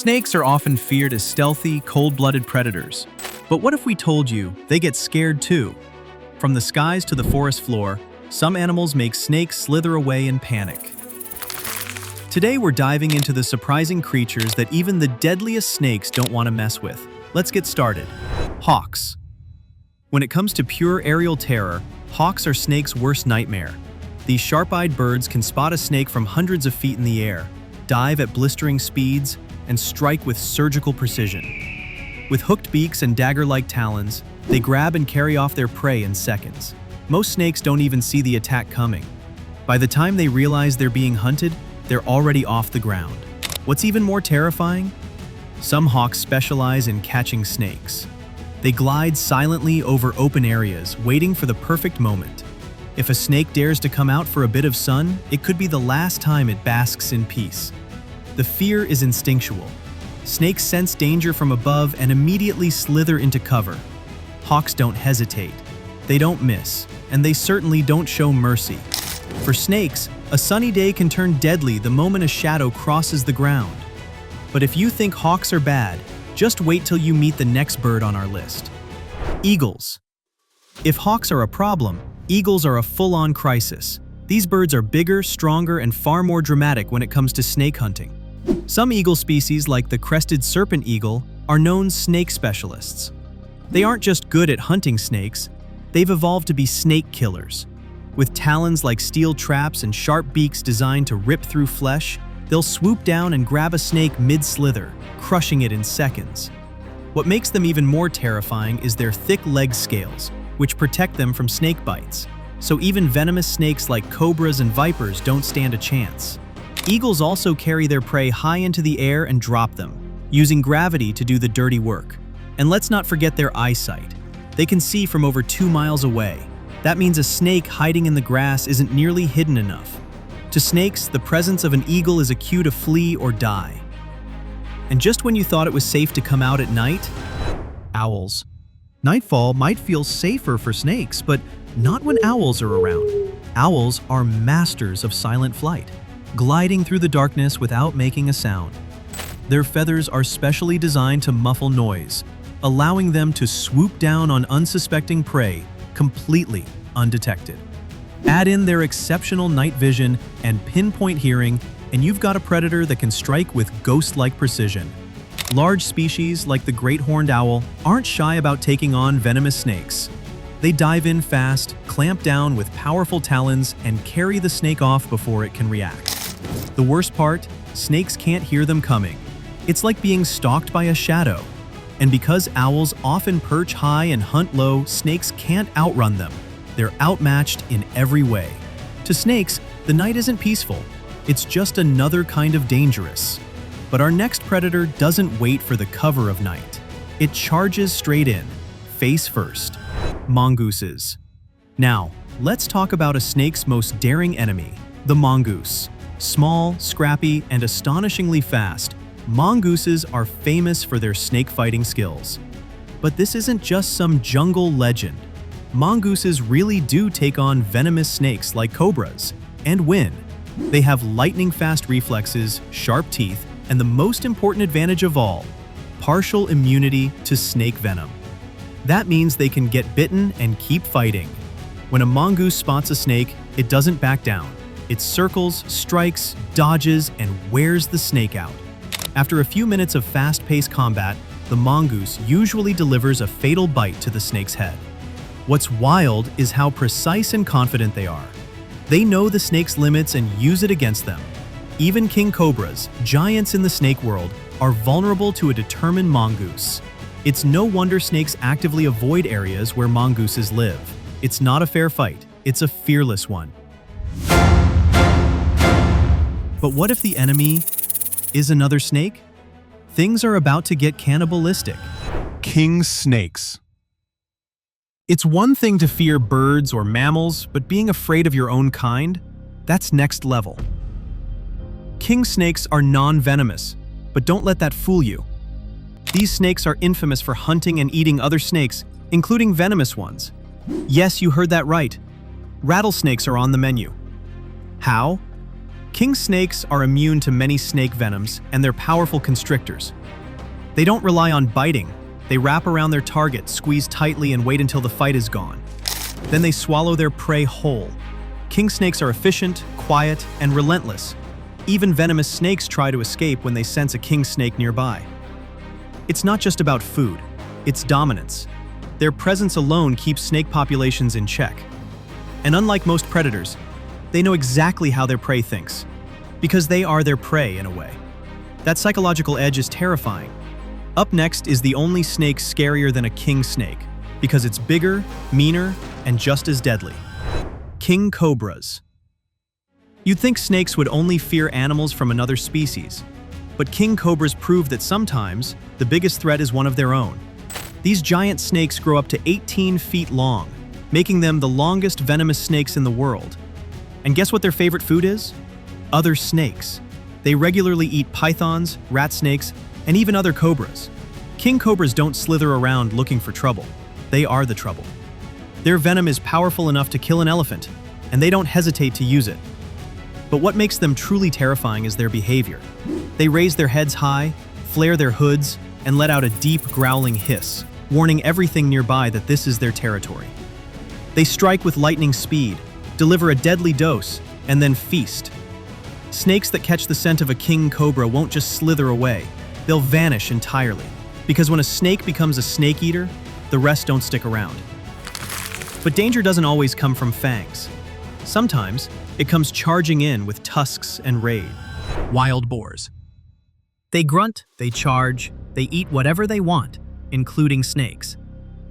Snakes are often feared as stealthy, cold-blooded predators. But what if we told you they get scared too? From the skies to the forest floor, some animals make snakes slither away in panic. Today we're diving into the surprising creatures that even the deadliest snakes don't want to mess with. Let's get started. Hawks. When it comes to pure aerial terror, hawks are snakes' worst nightmare. These sharp-eyed birds can spot a snake from hundreds of feet in the air, dive at blistering speeds, and strike with surgical precision. With hooked beaks and dagger-like talons, they grab and carry off their prey in seconds. Most snakes don't even see the attack coming. By the time they realize they're being hunted, they're already off the ground. What's even more terrifying? Some hawks specialize in catching snakes. They glide silently over open areas, waiting for the perfect moment. If a snake dares to come out for a bit of sun, it could be the last time it basks in peace. The fear is instinctual. Snakes sense danger from above and immediately slither into cover. Hawks don't hesitate. They don't miss, and they certainly don't show mercy. For snakes, a sunny day can turn deadly the moment a shadow crosses the ground. But if you think hawks are bad, just wait till you meet the next bird on our list. Eagles. If hawks are a problem, eagles are a full-on crisis. These birds are bigger, stronger, and far more dramatic when it comes to snake hunting. Some eagle species, like the crested serpent eagle, are known snake specialists. They aren't just good at hunting snakes, they've evolved to be snake killers. With talons like steel traps and sharp beaks designed to rip through flesh, they'll swoop down and grab a snake mid-slither, crushing it in seconds. What makes them even more terrifying is their thick leg scales, which protect them from snake bites. So even venomous snakes like cobras and vipers don't stand a chance. Eagles also carry their prey high into the air and drop them, using gravity to do the dirty work. And let's not forget their eyesight. They can see from over 2 miles away. That means a snake hiding in the grass isn't nearly hidden enough. To snakes, the presence of an eagle is a cue to flee or die. And just when you thought it was safe to come out at night, owls. Nightfall might feel safer for snakes, but not when owls are around. Owls are masters of silent flight, gliding through the darkness without making a sound. Their feathers are specially designed to muffle noise, allowing them to swoop down on unsuspecting prey completely undetected. Add in their exceptional night vision and pinpoint hearing, and you've got a predator that can strike with ghost-like precision. Large species like the great horned owl aren't shy about taking on venomous snakes. They dive in fast, clamp down with powerful talons, and carry the snake off before it can react. The worst part? Snakes can't hear them coming. It's like being stalked by a shadow. And because owls often perch high and hunt low, snakes can't outrun them. They're outmatched in every way. To snakes, the night isn't peaceful. It's just another kind of dangerous. But our next predator doesn't wait for the cover of night. It charges straight in, face first. Mongooses. Now, let's talk about a snake's most daring enemy, the mongoose. Small, scrappy, and astonishingly fast, mongooses are famous for their snake fighting skills. But this isn't just some jungle legend. Mongooses really do take on venomous snakes like cobras, and win. They have lightning-fast reflexes, sharp teeth, and the most important advantage of all, partial immunity to snake venom. That means they can get bitten and keep fighting. When a mongoose spots a snake, it doesn't back down. It circles, strikes, dodges, and wears the snake out. After a few minutes of fast-paced combat, the mongoose usually delivers a fatal bite to the snake's head. What's wild is how precise and confident they are. They know the snake's limits and use it against them. Even king cobras, giants in the snake world, are vulnerable to a determined mongoose. It's no wonder snakes actively avoid areas where mongooses live. It's not a fair fight, it's a fearless one. But what if the enemy is another snake? Things are about to get cannibalistic. King snakes. It's one thing to fear birds or mammals, but being afraid of your own kind? That's next level. King snakes are non-venomous, but don't let that fool you. These snakes are infamous for hunting and eating other snakes, including venomous ones. Yes, you heard that right. Rattlesnakes are on the menu. How? King snakes are immune to many snake venoms, and they're powerful constrictors. They don't rely on biting. They wrap around their target, squeeze tightly, and wait until the fight is gone. Then they swallow their prey whole. King snakes are efficient, quiet, and relentless. Even venomous snakes try to escape when they sense a king snake nearby. It's not just about food, it's dominance. Their presence alone keeps snake populations in check. And unlike most predators, they know exactly how their prey thinks, because they are their prey in a way. That psychological edge is terrifying. Up next is the only snake scarier than a king snake, because it's bigger, meaner, and just as deadly. King cobras. You'd think snakes would only fear animals from another species, but king cobras prove that sometimes the biggest threat is one of their own. These giant snakes grow up to 18 feet long, making them the longest venomous snakes in the world. And guess what their favorite food is? Other snakes. They regularly eat pythons, rat snakes, and even other cobras. King cobras don't slither around looking for trouble. They are the trouble. Their venom is powerful enough to kill an elephant, and they don't hesitate to use it. But what makes them truly terrifying is their behavior. They raise their heads high, flare their hoods, and let out a deep, growling hiss, warning everything nearby that this is their territory. They strike with lightning speed, deliver a deadly dose, and then feast. Snakes that catch the scent of a king cobra won't just slither away, they'll vanish entirely. Because when a snake becomes a snake eater, the rest don't stick around. But danger doesn't always come from fangs. Sometimes, it comes charging in with tusks and raid. Wild boars. They grunt, they charge, they eat whatever they want, including snakes.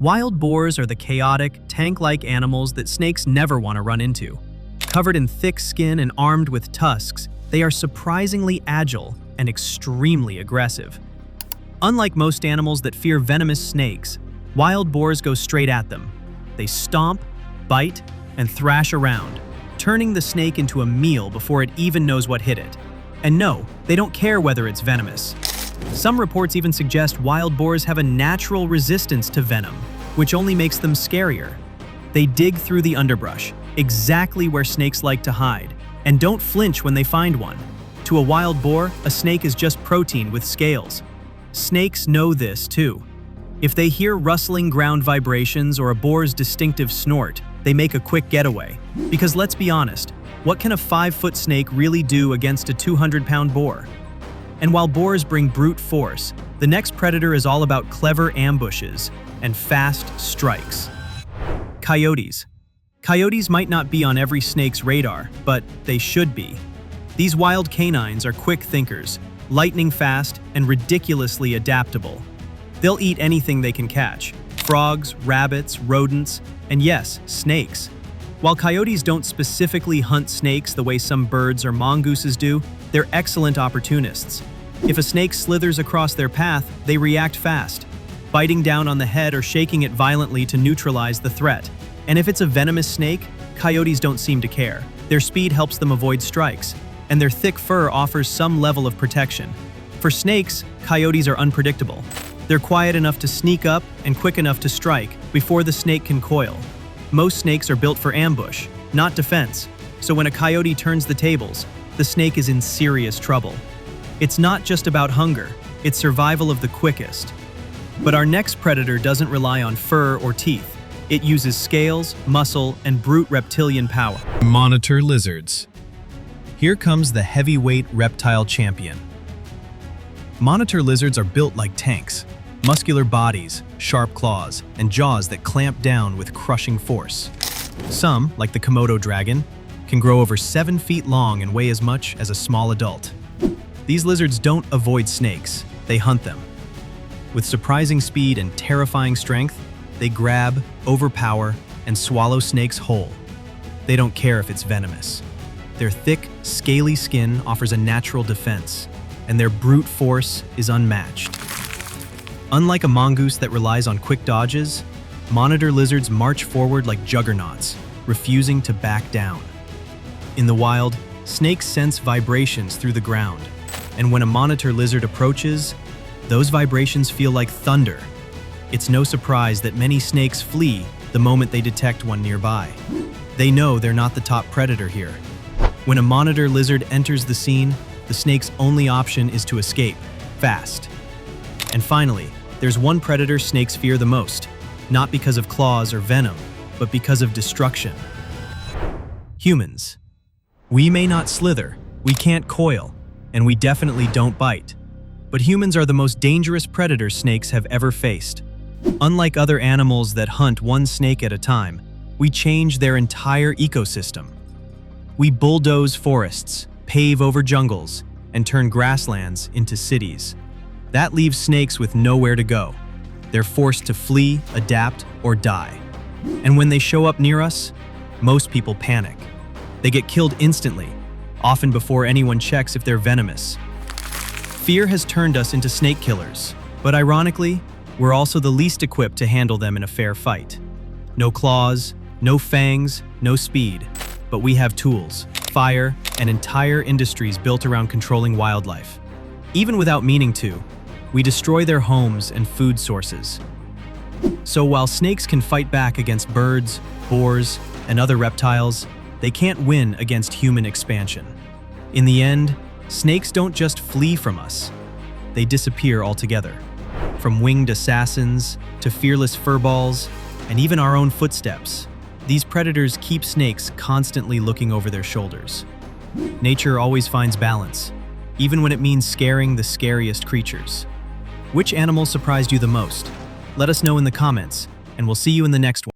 Wild boars are the chaotic, tank-like animals that snakes never want to run into. Covered in thick skin and armed with tusks, they are surprisingly agile and extremely aggressive. Unlike most animals that fear venomous snakes, wild boars go straight at them. They stomp, bite, and thrash around, turning the snake into a meal before it even knows what hit it. And no, they don't care whether it's venomous. Some reports even suggest wild boars have a natural resistance to venom, which only makes them scarier. They dig through the underbrush, exactly where snakes like to hide, and don't flinch when they find one. To a wild boar, a snake is just protein with scales. Snakes know this too. If they hear rustling ground vibrations or a boar's distinctive snort, they make a quick getaway. Because let's be honest, what can a 5-foot snake really do against a 200-pound boar? And while boars bring brute force, the next predator is all about clever ambushes and fast strikes. Coyotes. Coyotes might not be on every snake's radar, but they should be. These wild canines are quick thinkers, lightning fast, and ridiculously adaptable. They'll eat anything they can catch: frogs, rabbits, rodents, and yes, snakes. While coyotes don't specifically hunt snakes the way some birds or mongooses do, they're excellent opportunists. If a snake slithers across their path, they react fast, biting down on the head or shaking it violently to neutralize the threat. And if it's a venomous snake, coyotes don't seem to care. Their speed helps them avoid strikes, and their thick fur offers some level of protection. For snakes, coyotes are unpredictable. They're quiet enough to sneak up and quick enough to strike before the snake can coil. Most snakes are built for ambush, not defense, so when a coyote turns the tables, the snake is in serious trouble. It's not just about hunger, it's survival of the quickest. But our next predator doesn't rely on fur or teeth. It uses scales, muscle, and brute reptilian power. Monitor lizards. Here comes the heavyweight reptile champion. Monitor lizards are built like tanks. Muscular bodies, sharp claws, and jaws that clamp down with crushing force. Some, like the Komodo dragon, can grow over 7 feet long and weigh as much as a small adult. These lizards don't avoid snakes, they hunt them. With surprising speed and terrifying strength, they grab, overpower, and swallow snakes whole. They don't care if it's venomous. Their thick, scaly skin offers a natural defense, and their brute force is unmatched. Unlike a mongoose that relies on quick dodges, monitor lizards march forward like juggernauts, refusing to back down. In the wild, snakes sense vibrations through the ground, and when a monitor lizard approaches, those vibrations feel like thunder. It's no surprise that many snakes flee the moment they detect one nearby. They know they're not the top predator here. When a monitor lizard enters the scene, the snake's only option is to escape, fast. And finally, there's one predator snakes fear the most, not because of claws or venom, but because of destruction. Humans. We may not slither, we can't coil, and we definitely don't bite. But humans are the most dangerous predators snakes have ever faced. Unlike other animals that hunt one snake at a time, we change their entire ecosystem. We bulldoze forests, pave over jungles, and turn grasslands into cities. That leaves snakes with nowhere to go. They're forced to flee, adapt, or die. And when they show up near us, most people panic. They get killed instantly, often before anyone checks if they're venomous. Fear has turned us into snake killers, but ironically, we're also the least equipped to handle them in a fair fight. No claws, no fangs, no speed, but we have tools, fire, and entire industries built around controlling wildlife. Even without meaning to, we destroy their homes and food sources. So while snakes can fight back against birds, boars, and other reptiles, they can't win against human expansion. In the end, snakes don't just flee from us, they disappear altogether. From winged assassins to fearless furballs, and even our own footsteps, these predators keep snakes constantly looking over their shoulders. Nature always finds balance, even when it means scaring the scariest creatures. Which animal surprised you the most? Let us know in the comments, and we'll see you in the next one.